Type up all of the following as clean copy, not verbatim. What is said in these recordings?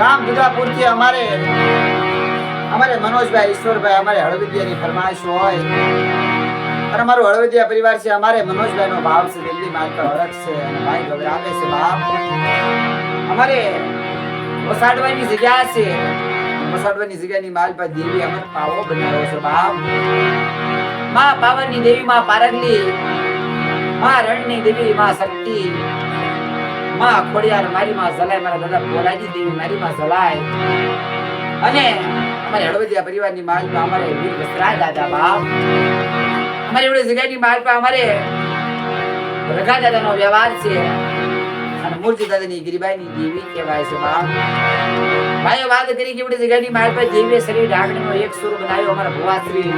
ગામ દુધાપુર થી અમારે મનોજભાઈ ઈશ્વરભાઈ અમારે હળવદિયાની ફરમાઈશ હોય અને અમારો હળવદિયા પરિવાર છે. અમારે મનોજભાઈ નો ભાવ છે, દિલ્હી માં તો હળક છે અને ભાઈ ગભરાવે છે. બાપ અમારે વસાડવાની જગ્યા છે, વસાડવાની જગ્યાની માલ પર દેવી અમર પાવો બનાવ્યો છે. બાપ માં પાવનની દેવી, માં પારગલી, માં રણની દેવી, માં શક્તિ, માં ખોડિયાર મારી માં ઝલાય, મારા દાદા ભોલાજી દેવી મારી માં ઝલાય અને અમારે હળવદિયા પરિવારની માલ પર અમારે વીર વસ્ત્રાય દાદા. બાપ અમારી એવડી જગ્યાની માલ પર અમારે રઘા દાદાનો વ્યવહાર છે અને મૂર્તિ દાદાની ગિરિબાઈની દેવી કહેવાય છે. બાપ ભાઈઓ વાત કરી કે એવડી જગ્યાની માલ પર દેવીએ શરીર ઢાંકણીનો એક સુર બનાવ્યો. અમારા ભુવાશ્રી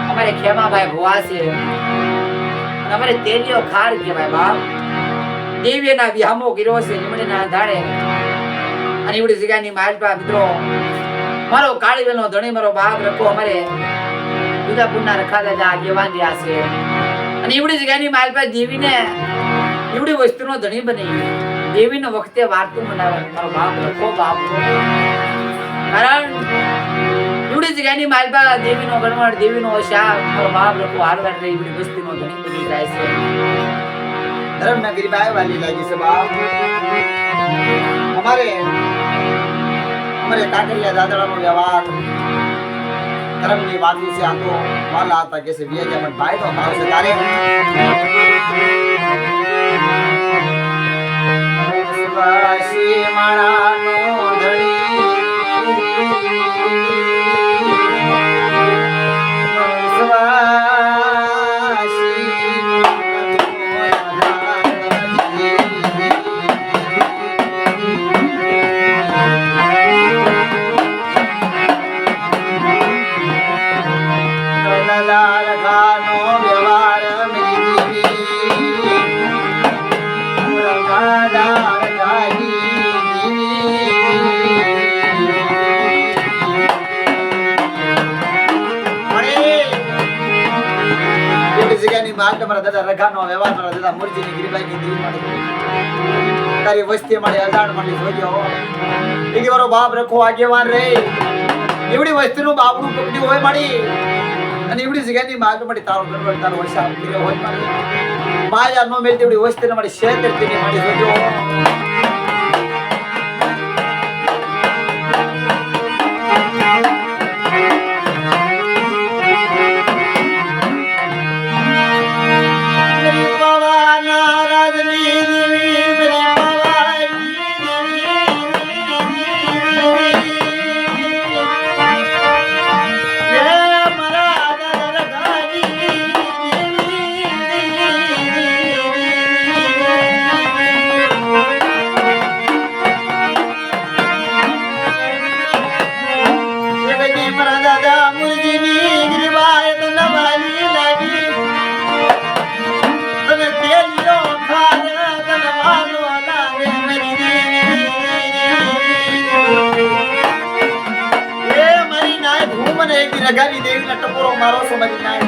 અમારે ખેમાભાઈ ભુવા છે અને અમારે તેલિયો ખાર કહેવાય. બાપ દેવીના વિહામો કર્યો છે નિમણીના આધારે અને એવડી જગ્યાની માલ પર મિત્રો મારો કાળીવેલનો ધણી મારો બાપ રખો અમારે દુધાપુરના રખા દાદા આગેવાન રહ્યા છે અને એવડી જગ્યાની માલ પર દેવીને એવડી વસ્તુનો ધણી બની દેવીનો વખતે વાર્તું મનાવે મારો બાપ રખો બાપ. કારણ એવડી જગ્યાની માલ પર દેવીનો ગણવટ, દેવીનો શાક મારો બાપ રખો હારવાર રહી એવડી વસ્તુનો ધણી બની જાય છે. ધર્મનગરી બાય વાલી લાગી છે. બાપ અમારે કાકરિયા દાદરાનો વ્યવહાર ધર્મની વાતો છે. આ તો વાલા હતા કે છે વિયા પણ ભાઈ નો ભાવ છે. તારે સુવાસી માણાનો ધણી દાદા રઘાનો વ્યવહાર મારા દાદા મૂર્તિની ગિરિબાઈની દેવી માટે તારી વસ્તી માટે અજાણ માટે જોયો એક વારો બાપ રખો આગેવાન રે એવડી વસ્તીનું બાપનું પકડી હોય માડી અને એવડી જગ્યાની માગ માટે તારો ગણવટ તારો વસાવ કર્યો હોય માડી માયા નો મેલ તેવડી વસ્તીને માટે શેતર તેની માટે જોજો. રઘાની દેવીના ટપોરો મારો સમજી નાય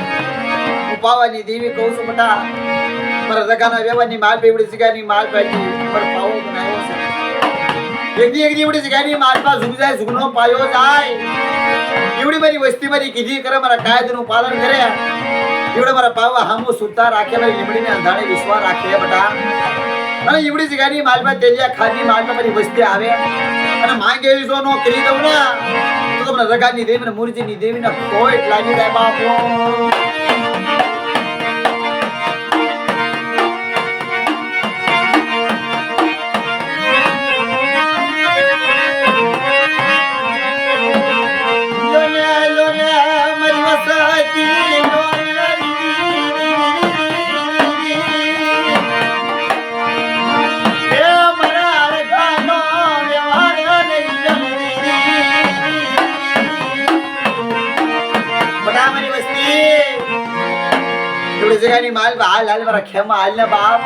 હું પાવાની દેવી કહું છું બટા મારા રઘાના વ્યવહારની માલ પે એવડી જગ્યાની માલ પાકી પર પાવો બનાવ્યો છે. એકદી એવડી જગ્યાની માલ પા ઝુગ જાય ઝુગનો પાયો જાય એવડી મારી વસ્તી મારી કીધી કરે મારા કાયદાનું પાલન કરે એવડે મારા પાવા હામો સુતા રાખે મારી લીમડીને અંધાણે વિશ્વાસ રાખે બટા અને એવડી જગ્યાની માલ પા તેલિયા ખાની માલ પા મારી વસ્તી આવે અને માંગે જો નો કરી દઉં ને તો તમને રઘાની દેવી ને મૂર્તિની દેવીને કોઈ લાગી જાય બાપો. જગ્યાની માલ હાલ હાલ મારા ખેમા હાલ ને બાપ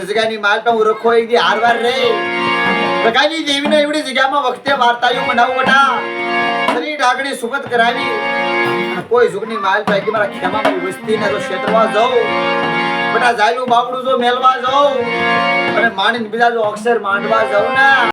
જગ્યાની માલ તો હું રખો એક દી હારવાર રે રઘાની દેવીને એવડી જગ્યામાં વખતે વાર્તાઓ બનાવું બટા શરીર ઢાકણી સુગત કરાવી કોઈ ઝુગની માલ પાકી મારા ખેમા મારી વસ્તીને તો ક્ષેત્રવા જાઉં બટા જાયલું બાપડું જો મેલવા જાઉં અને માણીને બીજા જો અક્ષર માંડવા જાઉં ને